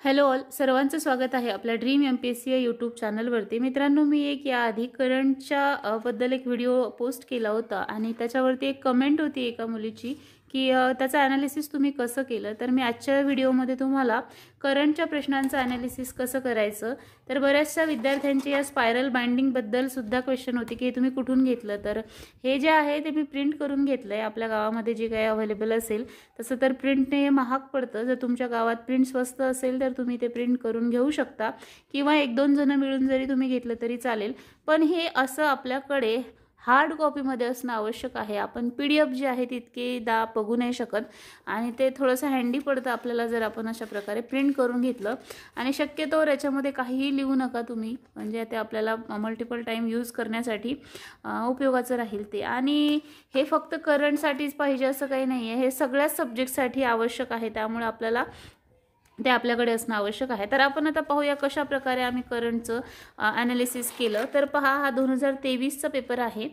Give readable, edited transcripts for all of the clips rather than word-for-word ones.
Hello all, सर्वांचं स्वागत आहे आपल्या ड्रीम MPSC या यूट्यूब चॅनलवरती. मित्रांनो, मी एक याआधी करंटच्या बद्दल एक व्हिडिओ पोस्ट केला होता आणि त्याच्यावरती एक कमेंट होती एका मुलीची की त्याचं ॲनालिसिस तुम्ही कसं केलं. तर मी आजच्या व्हिडिओमध्ये तुम्हाला करंटच्या प्रश्नांचं ॲनालिसिस कसं करायचं. तर बऱ्याचशा विद्यार्थ्यांची या स्पायरल बाइंडिंगबद्दल सुद्धा क्वेश्चन होती की हे तुम्ही कुठून घेतलं. तर हे जे आहे ते मी प्रिंट करून घेतलं आहे. आपल्या गावामध्ये जे काही अवेलेबल असेल तसं तर प्रिंटने महाग पडतं. जर तुमच्या गावात प्रिंट स्वस्त असेल तर तुम्ही ते प्रिंट करून घेऊ शकता किंवा एक दोन जण मिळून जरी तुम्ही घेतलं तरी चालेल. पण हे असं आपल्याकडे हार्ड कॉपीमध्ये असणं आवश्यक आहे. आपण PDF जे आहे तितके बघू नाही शकत आणि ते थोडंसं हँडी पडतं आपल्याला जर आपण अशा प्रकारे प्रिंट करून घेतलं. आणि शक्यतोवर याच्यामध्ये काहीही लिहू नका तुम्ही, म्हणजे ते आपल्याला मल्टिपल टाईम यूज करण्यासाठी उपयोगाचं राहील ते. आणि हे फक्त करंटसाठीच पाहिजे असं काही नाही आहे, हे सगळ्याच सब्जेक्टसाठी आवश्यक आहे. त्यामुळे आपल्याला ते आपल्याकडे असणं आवश्यक आहे. तर आपण आता पाहूया कशा प्रकारे आम्ही करंटचं ॲनालिसिस केलं. तर पहा, हा 2023चा पेपर आहे.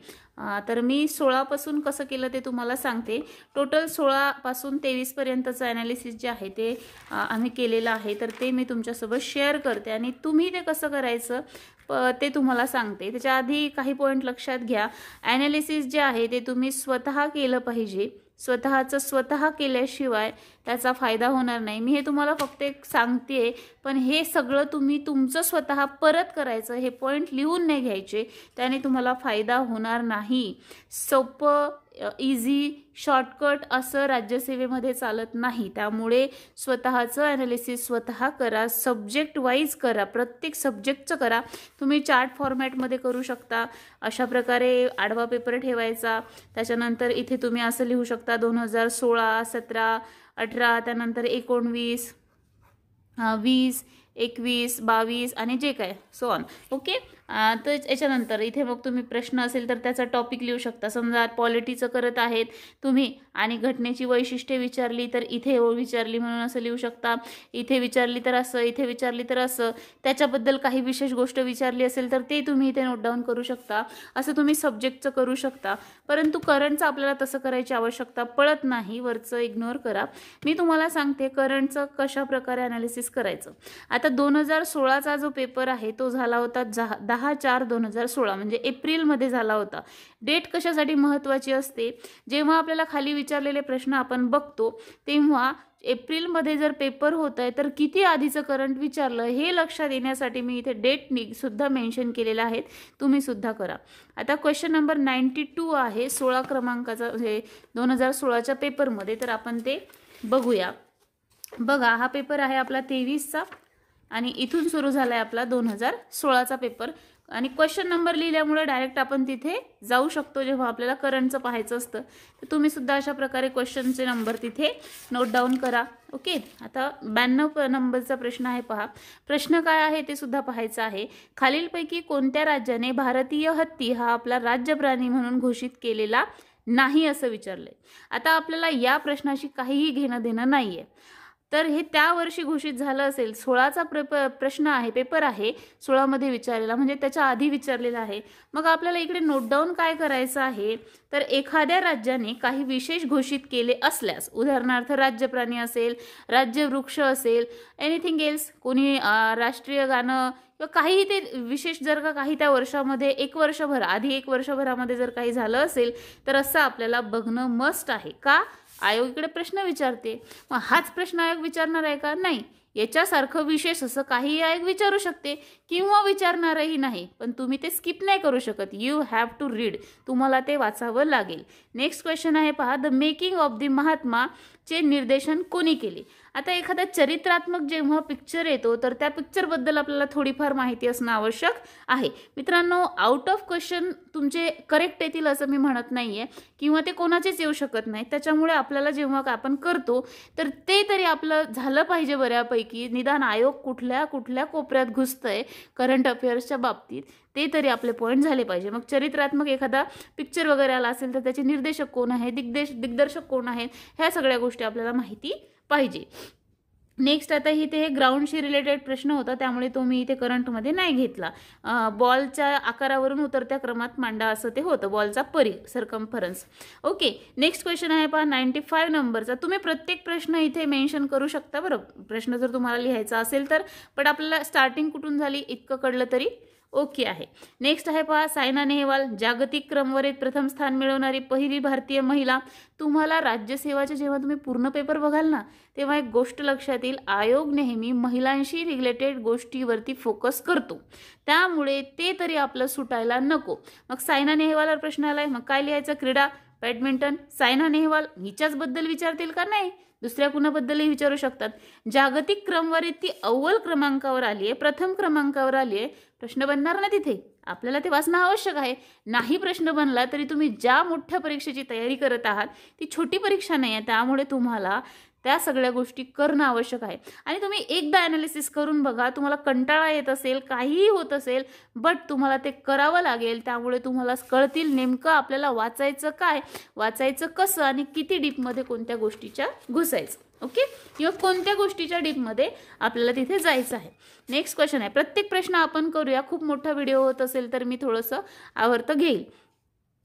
तर मी 16 पासून कसं केलं ते तुम्हाला सांगते. टोटल 16 पासून 23 पर्यंतचं ॲनालिसिस जे आहे ते आम्ही केलेलं आहे. तर ते मी तुमच्यासोबत शेअर करते आणि तुम्ही ते कसं करायचं ते तुम्हाला सांगते. त्याच्या आधी काही पॉईंट लक्षात घ्या. ॲनालिसिस जे आहे ते तुम्ही स्वतः केलं पाहिजे. स्वतःचं स्वतः केल्याशिवाय त्याचा फायदा होणार नाही. मी हे तुम्हाला फक्त एक सांगते, पण हे सगळं तुम्ही तुमचं स्वतः परत करायचं. हे पॉईंट लिहून नाही घ्यायचे, त्याने तुम्हाला फायदा होणार नाही. सोपं इझी शॉर्टकट असं राज्यसेवेमध्ये चालत नाही. त्यामुळे स्वतःचं ॲनालिसिस स्वतः करा, सब्जेक्ट वाईज करा, प्रत्येक सब्जेक्टचं करा. तुम्ही चार्ट फॉर्मॅटमध्ये करू शकता. अशा प्रकारे आडवा पेपर ठेवायचा. त्याच्यानंतर इथे तुम्ही असं लिहू शकता 2016, 17, 18, त्यानंतर 19, 20, 21, 22 आणि जे काय सो ऑन. ओके. तर याच्यानंतर इथे मग तुम्ही प्रश्न असेल तर त्याचा टॉपिक लिहू शकता. समजा पॉलिटीचं करत आहेत तुम्ही आणि घटनेची वैशिष्ट्ये विचारली तर इथे विचारली म्हणून असं लिहू शकता. इथे विचारली तर असं, इथे विचारली तर असं. त्याच्याबद्दल काही विशेष गोष्ट विचारली असेल तर ते तुम्ही इथे नोट डाऊन करू शकता. असं तुम्ही सब्जेक्टचं करू शकता. परंतु करंटचं आपल्याला तसं करायची आवश्यकता पडत नाही. वरचं इग्नोर करा. मी तुम्हाला सांगते करंटचं कशा प्रकारे ॲनालिसिस करायचं. आता 2016चा जो पेपर आहे तो झाला होता 10/4/2016, म्हणजे एप्रिलमध्ये झाला होता. डेट कशासाठी महत्त्वाची असते? जेव्हा आपल्याला खाली विचारलेले प्रश्न आपण बघतो तेव्हा एप्रिलमध्ये जर पेपर होत आहे तर किती आधीचं करंट विचारलं हे लक्षात येण्यासाठी मी इथे डेट सुद्धा मेन्शन केलेलं आहे. तुम्ही सुद्धा करा. आता क्वेश्चन नंबर 92 आहे 16 क्रमांकाचा, म्हणजे 2016च्या पेपरमध्ये. तर आपण ते बघूया. बघा, हा पेपर आहे आपला 23चा आणि इथून सुरू झाला आहे आपला 2016चा पेपर. आणि क्वेश्चन नंबर लिहिल्यामुळे डायरेक्ट आपण तिथे जाऊ शकतो जेव्हा आपल्याला करंटचं पाहायचं असतं. तर तुम्ही सुद्धा अशा प्रकारे क्वेश्चनचे नंबर तिथे नोट डाऊन करा. ओके. आता 92 नंबरचा प्रश्न आहे. पहा, प्रश्न काय आहे ते सुद्धा पाहायचं आहे. खालीलपैकी कोणत्या राज्याने भारतीय हत्ती हा आपला राज्य प्राणी म्हणून घोषित केलेला नाही असं विचारलंय. आता आपल्याला या प्रश्नाशी काहीही घेणं देणं नाहीये. तर हे त्या वर्षी घोषित झालं असेल. 16चा प्रश्न आहे, पेपर आहे 16मध्ये विचारलेला, म्हणजे त्याच्या आधी विचारलेला आहे. मग आपल्याला इकडे नोट डाऊन काय करायचं आहे, तर एखाद्या राज्याने काही विशेष घोषित केले असल्यास, उदाहरणार्थ राज्य प्राणी असेल, राज्य वृक्ष असेल, एनिथिंग एल्स, कोणी राष्ट्रीय गाणं किंवा काहीही ते विशेष जर का काही त्या वर्षामध्ये एक वर्षभरामध्ये जर काही झालं असेल तर असं आपल्याला बघणं मस्ट आहे. का? आयोग इकडे प्रश्न विचारते. मग हाच प्रश्न आयोग विचारणार आहे का? नाही. याच्यासारखं विशेष असं काही आयोग विचारू शकते किंवा विचारणारही नाही. पण तुम्ही ते स्किप नाही करू शकत. You have to read. तुम्हाला ते वाचावं लागेल. नेक्स्ट क्वेश्चन आहे. पहा, the making of the Mahatma चे निर्देशन कोणी केले. आता एखादा चरित्रात्मक जेव्हा पिक्चर येतो तर त्या पिक्चरबद्दल आपल्याला थोडीफार माहिती असणं आवश्यक आहे. मित्रांनो, आउट ऑफ क्वेश्चन तुमचे करेक्ट येतील असं मी म्हणत नाहीये किंवा ते कोणाचेच येऊ शकत नाही. त्याच्यामुळे आपल्याला जेव्हा आपण करतो तर ते तरी आपलं झालं पाहिजे बऱ्यापैकी. निदान आयोग कुठल्या कुठल्या कोपऱ्यात घुसतंय करंट अफेअर्सच्या बाबतीत ते तरी आपले पॉईंट झाले पाहिजे. मग चरित्रात्मक एखादा पिक्चर वगैरे आला असेल तर त्याचे निर्देशक कोण आहे, दिग्दर्शक कोण आहेत, ह्या सगळ्या गोष्टी आपल्याला माहिती पाहिजे. नेक्स्ट आता इथे हे ग्राउंडशी रिलेटेड प्रश्न होता, त्यामुळे तो मी इथे करंटमध्ये नाही घेतला. बॉलच्या आकारावरून उतरत्या क्रमात मांडा असं ते होतं, बॉलचा परी सरकम्फरन्स. ओके, नेक्स्ट क्वेश्चन आहे पहा 95 नंबरचा. तुम्ही प्रत्येक प्रश्न इथे मेन्शन करू शकता बरं, प्रश्न जर तुम्हाला लिहायचा असेल तर. पण आपल्याला स्टार्टिंग कुठून झाली इतकं कळलं तरी ओके आहे. नेक्स्ट आहे पहा सायना नेहवाल, जागतिक क्रमवारीत प्रथम स्थान मिळवणारी पहिली भारतीय महिला. तुम्हाला राज्यसेवाचे जेव्हा तुम्ही पूर्ण पेपर बघाल ना, तेव्हा एक गोष्ट लक्षात येईल, आयोग नेहमी महिलांशी रिलेटेड गोष्टीवरती फोकस करतो, त्यामुळे ते तरी आपलं सुटायला नको. मग सायना नेहवालवर प्रश्न आलाय, मग काय लिहायचं? क्रीडा, बॅडमिंटन. सायना नेहवाल हिच्याचबद्दल विचारतील का? नाही, दुसऱ्या कुणाबद्दलही विचारू शकतात. जागतिक क्रमवारीत ती अव्वल क्रमांकावर आली आहे, प्रथम क्रमांकावर आली आहे. प्रश्न बनणार ना तिथे, आपल्याला ते वाचणं आवश्यक आहे. नाही प्रश्न बनला तरी तुम्ही ज्या मोठ्या परीक्षेची तयारी करत आहात ती छोटी परीक्षा नाही आहे, त्यामुळे तुम्हाला त्या सगळ्या गोष्टी करणं आवश्यक आहे. आणि तुम्ही एकदा ॲनालिसिस करून बघा, तुम्हाला कंटाळा येत असेल, काहीही होत असेल, बट तुम्हाला ते करावं लागेल. त्यामुळे तुम्हाला कळतील नेमकं आपल्याला वाचायचं काय, वाचायचं कसं, आणि किती डीपमध्ये कोणत्या गोष्टीच्या घुसायचं. ओके, किंवा कोणत्या गोष्टीच्या डीपमध्ये आपल्याला तिथे जायचं आहे. नेक्स्ट क्वेश्चन आहे, प्रत्येक प्रश्न आपण करूया, खूप मोठा व्हिडिओ होत असेल तर मी थोडंसं आवर्त घेईल.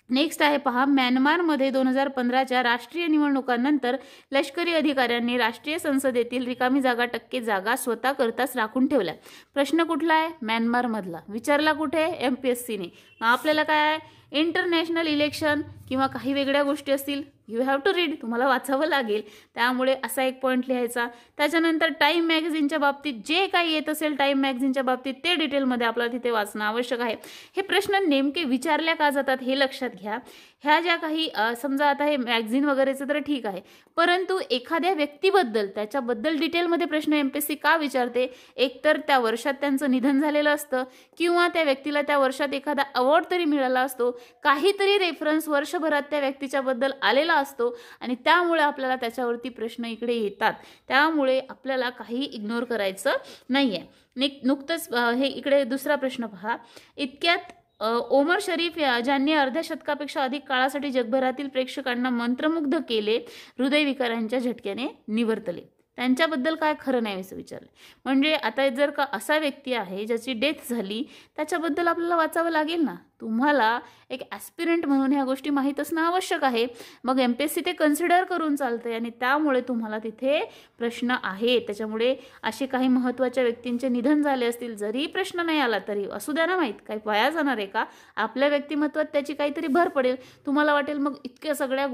नेक्स्ट आहे पहा, म्यानमारमध्ये 2015च्या राष्ट्रीय निवडणुकांनंतर लष्करी अधिकाऱ्यांनी राष्ट्रीय संसदेतील रिकामी जागा स्वतः करताच राखून ठेवल्या. प्रश्न कुठला आहे? म्यानमारमधला. विचारला कुठे? MPSCने. मग आपल्याला काय आहे? इंटरनॅशनल इलेक्शन किंवा काही वेगळ्या गोष्टी असतील, यू हॅव टू रीड, तुम्हाला वाचावं लागेल, त्यामुळे असा एक पॉईंट लिहायचा. त्याच्यानंतर टाईम मॅगझिनच्या बाबतीत जे काही येत असेल टाईम मॅगझिनच्या बाबतीत ते डिटेलमध्ये आपल्याला तिथे वाचणं आवश्यक आहे. हे प्रश्न नेमके विचारल्या का जातात हे लक्षात घ्या. ह्या ज्या काही समजा आता हे मॅगझिन वगैरेचं तर ठीक आहे, परंतु एखाद्या व्यक्तीबद्दल त्याच्याबद्दल डिटेलमध्ये प्रश्न MPSC का विचारते? एकतर त्या वर्षात त्यांचं निधन झालेलं असतं, किंवा त्या व्यक्तीला त्या वर्षात एखादा अवॉर्ड तरी मिळाला असतो, काहीतरी रेफरन्स वर्षभरात त्या व्यक्तीच्याबद्दल आलेला असतो, आणि त्यामुळे आपल्याला त्याच्यावरती प्रश्न इकडे येतात. त्यामुळे आपल्याला काही इग्नोर करायचं नाही आहे. नुकतंच हे इकडे दुसरा प्रश्न पहा, इतक्यात ओमर शरीफ ज्यांनी अर्ध्या शतकापेक्षा अधिक काळासाठी जगभरातील प्रेक्षकांना मंत्रमुग्ध केले, हृदयविकारांच्या झटक्याने निवर्तले, त्यांच्याबद्दल काय खरं नाही असं विचारलं. म्हणजे आता जर का असा व्यक्ती आहे ज्याची डेथ झाली, त्याच्याबद्दल आपल्याला वाचावं लागेल ना. तुम्हाला एक ॲस्पिरंट म्हणून ह्या गोष्टी माहीत असणं आवश्यक आहे. मग MPSC ते कन्सिडर करून चालतंय, आणि त्यामुळे तुम्हाला तिथे प्रश्न आहे. त्याच्यामुळे असे काही महत्त्वाच्या व्यक्तींचे निधन झाले असतील, जरी प्रश्न नाही आला तरी असू द्या ना, माहीत काही वाया जाणार आहे का? आपल्या व्यक्तिमत्वात त्याची काहीतरी भर पडेल. तुम्हाला वाटेल मग इतक्या सगळ्या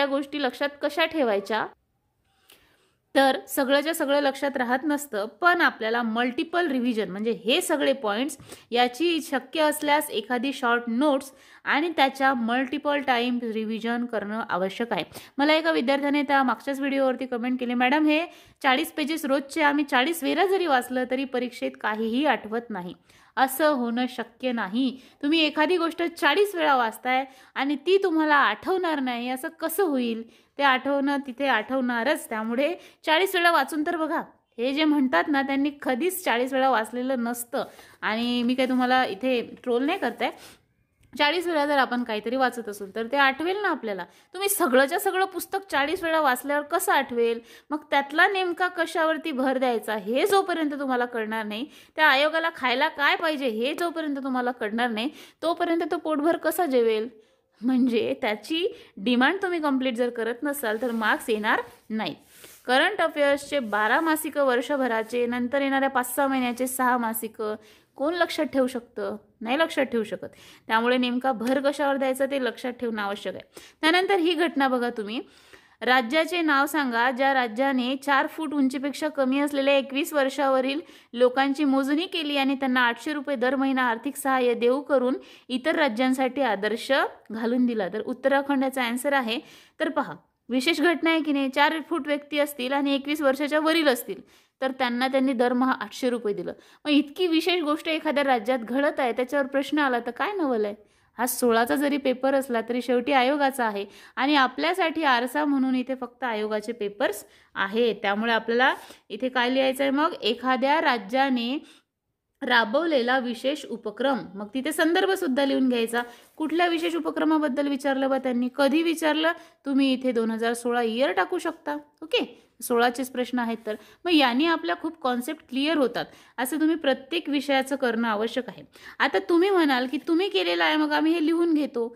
गोष्टी लक्षात कशा ठेवायच्या? तर सगळ्याच्या सगळं लक्षात राहत नसतं, पण आपल्याला मल्टिपल रिव्हिजन म्हणजे हे सगळे पॉईंट्स याची शक्य असल्यास एखादी शॉर्ट नोट्स आणि त्याच्या मल्टिपल टाईम रिव्हिजन करणं आवश्यक आहे. मला एका विद्यार्थ्याने त्या मागच्याच व्हिडिओवरती कमेंट केली, मॅडम हे 40 पेजेस रोजचे आम्ही 40 वेळा जरी वाचलं तरी परीक्षेत काहीही आठवत नाही. असं होणं शक्य नाही. तुम्ही एखादी गोष्ट 40 वेळा वाचताय आणि ती तुम्हाला आठवणार नाही, असं कसं होईल? ते आठवणं तिथे आठवणारच. त्यामुळे 40 वेळा वाचून तर बघा. हे जे म्हणतात ना, त्यांनी कधीच 40 वेळा वाचलेलं नसतं. आणि मी काही तुम्हाला इथे ट्रोल नाही करते. 40 वेळा जर आपण काहीतरी वाचत असू तर ते आठवेल ना आपल्याला. तुम्ही सगळंच्या सगळं पुस्तक 40 वेळा वाचल्यावर कसं आठवेल? मग त्यातला नेमका कशावरती भर द्यायचा हे जोपर्यंत तुम्हाला कळणार नाही, त्या आयोगाला खायला काय पाहिजे हे जोपर्यंत तुम्हाला कळणार नाही, तोपर्यंत तो पोटभर कसा जेवेल? म्हणजे त्याची डिमांड तुम्ही कंप्लीट जर करत नसाल तर मार्क्स येणार नाही. करंट अफेअर्सचे 12 मासिकं वर्षभराचे, नंतर येणाऱ्या 5-6 महिन्याचे 6 मासिकं कोण लक्षात ठेवू शकतं? नाही लक्षात ठेवू शकत. त्यामुळे नेमका भर कशावर द्यायचा ते लक्षात ठेवणं आवश्यक आहे. त्यानंतर ही घटना बघा तुम्ही, राज्याचे नाव सांगा ज्या राज्याने 4 फूट उंचीपेक्षा कमी असलेल्या 21 वर्षावरील लोकांची मोजणी केली आणि त्यांना 800 रुपये दर महिना आर्थिक सहाय्य देऊ करून इतर राज्यांसाठी आदर्श घालून दिला. तर उत्तराखंडचा आन्सर आहे. तर पहा, विशेष घटना आहे की नाही. 4 फूट व्यक्ती असतील आणि 21 वर्षाच्या वरील असतील तर त्यांनी दरमहा 800 रुपये दिलं. मग इतकी विशेष गोष्ट एखाद्या राज्यात घडत आहे, त्याच्यावर प्रश्न आला तर काय नवल आहे? हा 16चा जरी पेपर असला तरी शेवटी आयोगाचा आहे, आणि आपल्यासाठी आरसा म्हणून इथे फक्त आयोगाचे पेपर्स आहेत. त्यामुळे आपल्याला इथे काय लिहायचं आहे? मग एखाद्या राज्याने राबवलेला विशेष उपक्रम, मग तिथे संदर्भ सुद्धा लिहून घ्यायचा. कुठल्या विशेष उपक्रमाबद्दल विचारलं बा त्यांनी, कधी विचारलं, तुम्ही इथे 2016 इयर टाकू शकता. ओके, 16चेच प्रश्न आहेत तर मग यांनी आपल्या खूप कॉन्सेप्ट क्लिअर होतात. असं तुम्ही प्रत्येक विषयाचं करणं आवश्यक आहे. आता तुम्ही म्हणाल की तुम्ही केलेलं आहे मग आम्ही हे लिहून घेतो,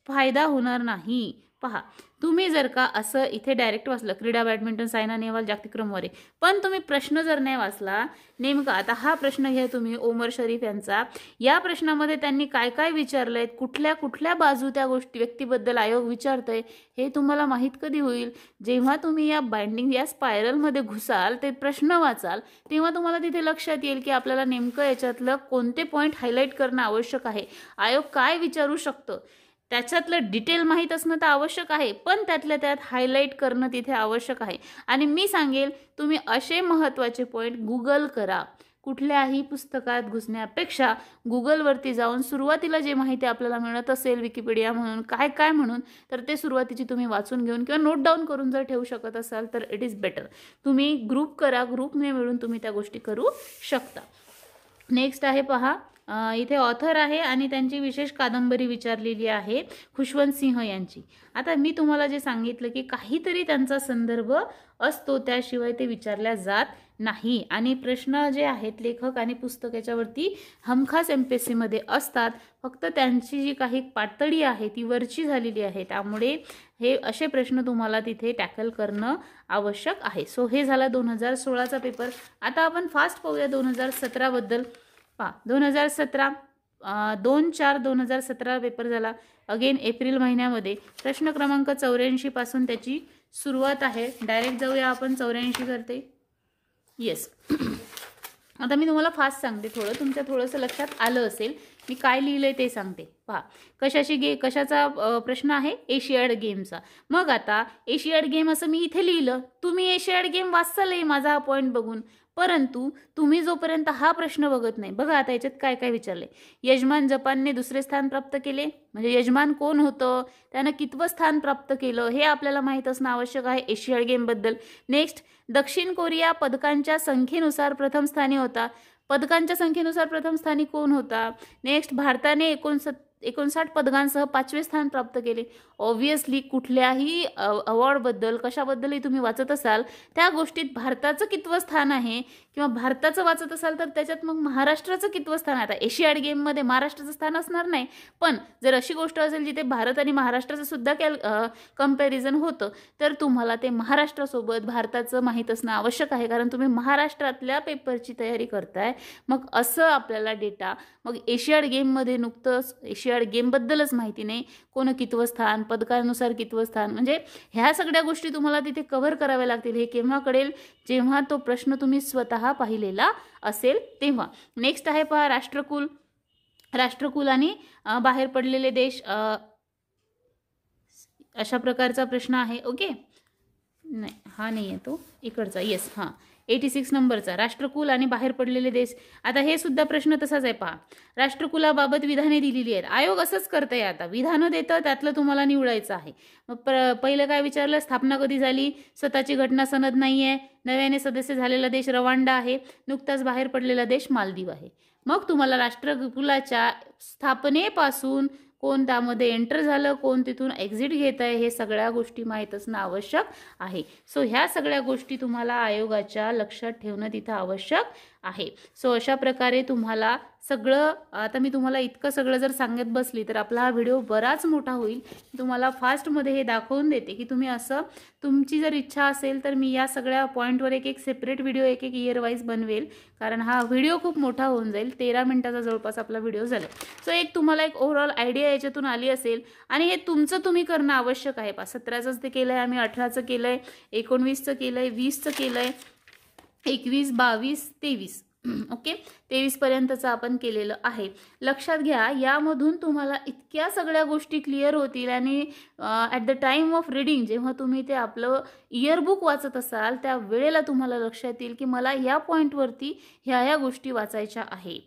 फायदा होणार नाही. पहा, तुम्ही जर का असं इथे डायरेक्ट वाचलं क्रीडा बॅडमिंटन सायना नेहवाल जागतिक क्रमवारी, पण तुम्ही प्रश्न जर नाही वाचला नेमका, आता हा प्रश्न घ्या तुम्ही ओमर शरीफ यांचा, या प्रश्नामध्ये त्यांनी काय काय विचारलंय, कुठल्या कुठल्या बाजू त्या गोष्टी व्यक्तीबद्दल आयोग विचारतंय, हे तुम्हाला माहीत कधी होईल? जेव्हा तुम्ही या बाइंडिंग या स्पायरलमध्ये घुसाल, ते प्रश्न वाचाल, तेव्हा तुम्हाला तिथे लक्षात येईल की आपल्याला नेमकं याच्यातलं कोणते पॉईंट हायलाईट करणं आवश्यक आहे, आयोग काय विचारू शकतं त्याच्यातलं डिटेल माहीत असणं तर आवश्यक आहे, पण त्यातल्या त्यात हायलाईट करणं तिथे आवश्यक आहे. आणि मी सांगेल तुम्ही असे महत्त्वाचे पॉईंट गुगल करा. कुठल्याही पुस्तकात घुसण्यापेक्षा गुगलवरती जाऊन सुरुवातीला जे माहिती आपल्याला मिळत असेल विकिपीडिया म्हणून काय काय म्हणून, तर ते सुरुवातीची तुम्ही वाचून घेऊन किंवा नोट डाऊन करून जर ठेवू शकत असाल तर इट इज बेटर. तुम्ही ग्रुप करा, ग्रुपने मिळून तुम्ही त्या गोष्टी करू शकता. नेक्स्ट आहे पहा, इथे ऑथर आहे आणि त्यांची विशेष कादंबरी विचारलेली आहे खुशवंत सिंह यांची. आता मी तुम्हाला जे सांगितलं की काहीतरी त्यांचा संदर्भ असतो, त्याशिवाय ते विचारल्या जात नाही. आणि प्रश्न जे आहेत लेखक आणि पुस्तक याच्यावरती हमखास MPSC मध्ये असतात, फक्त त्यांची जी काही पातळी आहे ती वरची झालेली आहे, त्यामुळे हे असे प्रश्न तुम्हाला तिथे टॅकल करणं आवश्यक आहे. सो हे झाला 2016चा पेपर. आता आपण फास्ट पाहूया 2017 बद्दल. 2017 2/4/2017 पेपर झाला. अगेन एप्रिल महिन्यामध्ये. प्रश्न क्रमांक 84 पासून त्याची सुरुवात आहे. डायरेक्ट जाऊया आपण. 84 करते. येस. आता मी तुम्हाला फास्ट सांगते, तुमच्या थोडंसं लक्षात आलं असेल मी काय लिहिलंय ते सांगते. पहा, कशाचा प्रश्न आहे? एशियाड गेमचा. मग आता एशियाड गेम असं मी इथे लिहिलं, तुम्ही एशियाड गेम वाचसालही माझा हा पॉईंट बघून, परंतु तुम्ही जोपर्यंत हा प्रश्न बघत नाही. बघा आता याच्यात काय काय विचारले. यजमान जपानने 2रे स्थान प्राप्त केले, म्हणजे यजमान कोण होतं, त्यानं कितवं स्थान प्राप्त केलं हे आपल्याला माहीत असणं आवश्यक आहे एशियाड गेम बद्दल. नेक्स्ट, दक्षिण कोरिया पदकांच्या संख्येनुसार प्रथम स्थानी होता. पदकांच्या संख्येनुसार प्रथम स्थानी कोण होता? नेक्स्ट, भारताने 59 पदकांसह 5वे स्थान प्राप्त केले. ऑब्व्हियसली कुठल्याही अवॉर्डबद्दल कशाबद्दलही तुम्ही वाचत असाल त्या गोष्टीत भारताचं कितवं स्थान आहे किंवा भारताचं वाचत असाल तर त्याच्यात मग महाराष्ट्राचं कितवं स्थान आहे. आता एशियाड गेममध्ये महाराष्ट्राचं स्थान असणार नाही, पण जर अशी गोष्ट असेल जिथे भारत आणि महाराष्ट्राचं सुद्धा कंपॅरिझन होतं तर तुम्हाला ते महाराष्ट्रासोबत भारताचं माहीत असणं आवश्यक आहे, कारण तुम्ही महाराष्ट्रातल्या पेपरची तयारी करताय. मग असं आपल्याला डेटा, मग एशियाड गेममध्ये नुकतंच एशियाड गेमबद्दलच माहिती नाही, कोण कितवं स्थान, पदकानुसार कितवं स्थान, म्हणजे ह्या सगळ्या गोष्टी तुम्हाला तिथे कव्हर कराव्या लागतील. हे केव्हा कळेल? जेव्हा तो प्रश्न तुम्ही स्वतः पाहिलेला असेल तेव्हा. नेक्स्ट आहे पहा, राष्ट्रकुल आणि बाहेर पडलेले देश, अशा प्रकारचा प्रश्न आहे. ओके, नाही हा नाही आहे तो इकडचा. येस, हां 86 नंबरचा राष्ट्रकुल आणि बाहेर पडलेले देश. आता हे सुद्धा प्रश्न तसाच आहे पहा. राष्ट्रकुलाबाबत विधाने दिलेली आहेत. आयोग असंच करतंय, आता विधानं देतं त्यातलं तुम्हाला निवडायचं आहे. मग पहिलं काय विचारलं? स्थापना कधी झाली? स्वतःची घटना सनद नाही आहे. नव्याने सदस्य झालेला देश रवांडा आहे. नुकताच बाहेर पडलेला देश मालदीव आहे. मग तुम्हाला राष्ट्रकुलाच्या स्थापनेपासून कोण त्यामध्ये एंटर झालं, कोण तिथून एक्झिट घेत आहे, हे सगळ्या गोष्टी माहीत असणं आवश्यक आहे. सो ह्या सगळ्या गोष्टी तुम्हाला आयोगाच्या लक्षात ठेवणं तिथं आवश्यक आहे. सो अशा प्रकारे तुम्हाला सगळं, आता मी तुम्हाला इतकं सगळं जर सांगत बसली तर आपला हा व्हिडिओ बराच मोठा होईल. तुम्हाला फास्टमध्ये हे दाखवून देते की तुम्ही असं, तुमची जर इच्छा असेल तर मी या सगळ्या पॉईंटवर एक सेपरेट व्हिडिओ एक इयर वाईज बनवेल, कारण हा व्हिडिओ खूप मोठा होऊन जाईल. 13 मिनिटाचा जवळपास आपला व्हिडिओ झाला. सो तुम्हाला एक ओव्हरऑल आयडिया याच्यातून आली असेल. आणि हे तुमचं तुम्ही करणं आवश्यक आहे. 17चं ते केलं आहे आम्ही, 18चं केलं आहे, 19चं केलं आहे, 20चं केलं आहे, 21, 22, 23. ओके, 23 पर्यंतचं आपण केलेलं आहे. लक्षात घ्या, यामधून तुम्हाला इतक्या सगळ्या गोष्टी क्लिअर होतील. आणि at the time of reading, जेव्हा तुम्ही ते आपलं इयरबुक वाचत असाल त्या वेळेला तुम्हाला लक्षात येईल की मला या पॉईंटवरती ह्या गोष्टी वाचायच्या आहे.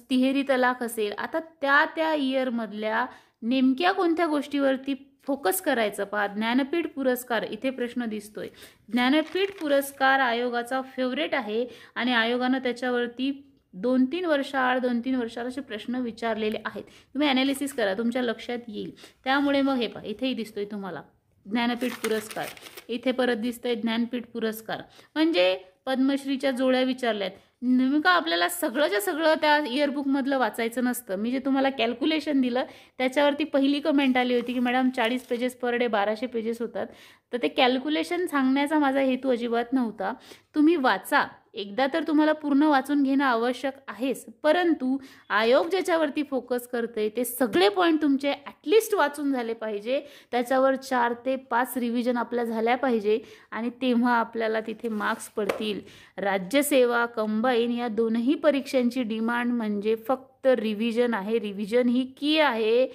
तिहेरी तलाक असेल, आता त्या इयरमधल्या नेमक्या कोणत्या गोष्टीवरती फोकस करायचं. पहा, ज्ञानपीठ पुरस्कार इथे प्रश्न दिसतोय. ज्ञानपीठ पुरस्कार आयोगाचा फेवरेट आहे आणि आयोगानं त्याच्यावरती 2-3 वर्षाला असे प्रश्न विचारलेले आहेत. तुम्ही ॲनालिसिस करा, तुमच्या लक्षात येईल. त्यामुळे मग हे पहा, इथेही दिसतोय तुम्हाला ज्ञानपीठ पुरस्कार, इथे परत दिसतंय ज्ञानपीठ पुरस्कार, म्हणजे पद्मश्रीच्या जोड्या विचारल्यात. नेमकं आपल्याला सगळंच्या सगळं त्या इयरबुकमधलं वाचायचं नसतं. मी जे तुम्हाला कॅल्क्युलेशन दिलं त्याच्यावरती पहिली कमेंट आली होती की madam 40 pages per day 1200 pages होतात. तर ते कॅल्क्युलेशन सांगण्याचा माझा हेतू अजिबात नव्हता. तुम्ही वाचा, एकदा तर तुम्हाला पूर्ण वाचून घेणं आवश्यक आहेच, परंतु आयोग ज्याच्यावरती फोकस करते ते सगळे पॉईंट तुमचे ॲटलिस्ट वाचून झाले पाहिजे. त्याच्यावर 4 ते 5 रिव्हिजन आपल्या झाल्या पाहिजे आणि तेव्हा आपल्याला तिथे मार्क्स पडतील. राज्यसेवा कंबाईन या दोनही परीक्षांची डिमांड म्हणजे फक्त रिव्हिजन आहे. रिव्हिजन ही की आहे.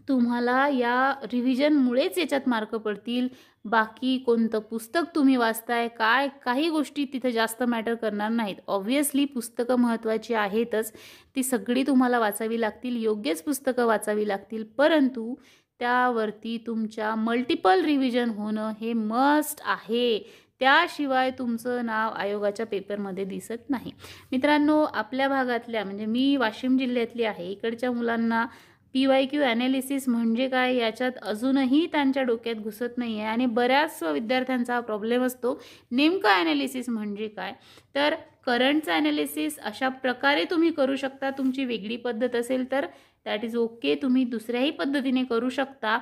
तुम्हाला या रिव्हिजनमुळेच याच्यात मार्क पडतील. बाकी कोणतं पुस्तक तुम्ही वाचताय काय, काही गोष्टी तिथे जास्त मॅटर करणार नाहीत. ऑब्व्हियसली पुस्तकं महत्त्वाची आहेतच, ती सगळी तुम्हाला वाचावी लागतील, योग्यच पुस्तकं वाचावी लागतील, परंतु त्यावरती तुमच्या मल्टिपल रिव्हिजन होणं हे मस्ट आहे. त्याशिवाय तुमचं नाव आयोगाच्या पेपरमध्ये दिसत नाही. मित्रांनो, आपल्या भागातल्या म्हणजे मी वाशिम जिल्ह्यातली आहे, इकडच्या मुलांना PYQ ॲनालिसिस म्हणजे काय याच्यात अजूनही त्यांच्या डोक्यात घुसत नाही आहे आणि बऱ्याच विद्यार्थ्यांचा हा प्रॉब्लेम असतो. नेमकं ॲनालिसिस म्हणजे काय, तर करंटचं ॲनालिसिस अशा प्रकारे तुम्ही करू शकता. तुमची वेगळी पद्धत असेल तर दॅट इज ओके, तुम्ही दुसऱ्याही पद्धतीने करू शकता,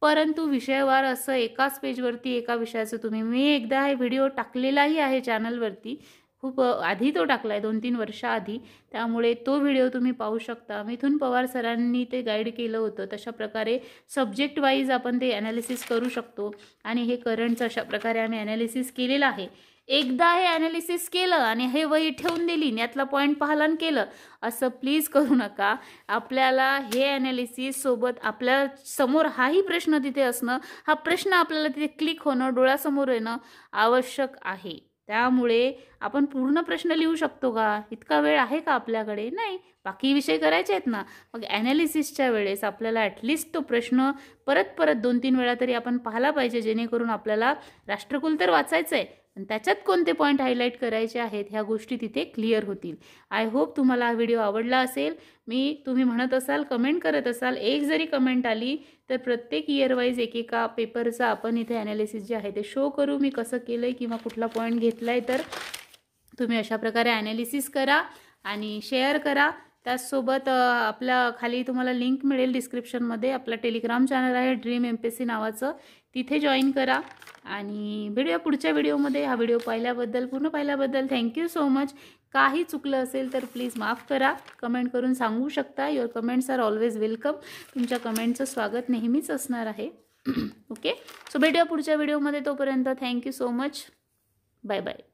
परंतु विषयवार असं एकाच पेजवरती एका विषयाचं मी एकदा हा व्हिडिओ टाकलेलाही आहे चॅनलवरती, खूप आधी तो टाकला आहे 2-3 वर्षाआधी, त्यामुळे तो व्हिडिओ तुम्ही पाहू शकता. मिथुन पवार सरांनी ते गाईड केलं होतं. तशा प्रकारे सब्जेक्ट वाईज आपण ते ॲनालिसिस करू शकतो आणि हे करंटचं अशा प्रकारे आम्ही ॲनालिसिस केलेलं आहे. एकदा हे ॲनालिसिस केलं आणि हे वही ठेवून दिली, यातला पॉईंट पाहलन केलं, असं प्लीज करू नका. आपल्याला हे ॲनालिसिस सोबत आपल्या समोर हाही प्रश्न तिथे असणं, हा प्रश्न आपल्याला तिथे क्लिक होणं, डोळ्यासमोर येणं आवश्यक आहे. त्यामुळे आपण पूर्ण प्रश्न लिहू शकतो का, इतका वेळ आहे का आपल्याकडे, नाही, बाकी विषय करायचे आहेत ना. मग ॲनालिसिसच्या वेळेस आपल्याला ॲटलिस्ट तो प्रश्न परत 2-3 वेळा तरी आपण पाहिला पाहिजे, जेणेकरून आपल्याला राष्ट्रकुल तर वाचायचं आहे आणि त्याच्यात कोणते पॉईंट हायलाईट करायचे आहेत ह्या गोष्टी तिथे क्लिअर होतील. आय होप तुम्हाला हा व्हिडिओ आवडला असेल. तुम्ही म्हणत असाल, कमेंट करत असाल, एक जरी कमेंट आली तर प्रत्येक इयर वाईज एकेका पेपरचा आपण इथे ॲनालिसिस जे आहे ते शो करू, मी कसं केलं आहे किंवा कुठला पॉईंट घेतला आहे. तर तुम्ही अशा प्रकारे ॲनालिसिस करा आणि शेअर करा. त्याचसोबत आपल्या खाली तुम्हाला लिंक मिळेल डिस्क्रिप्शनमध्ये, आपला टेलिग्राम चॅनल आहे ड्रीम MPSC नावाचं, तिथे जॉईन करा. आणि भेटूया पुढच्या व्हिडिओमध्ये. हा व्हिडिओ पूर्ण पाहिल्याबद्दल थँक्यू सो मच. काही चुकलं असेल तर प्लीज माफ करा, कमेंट करून सांगू शकता. Your comments are always welcome. तुमच्या कमेंटचं स्वागत नेहमीच असणार आहे. ओके, सो भेटूया पुढच्या व्हिडिओमध्ये. तोपर्यंत thank you so much. Bye bye.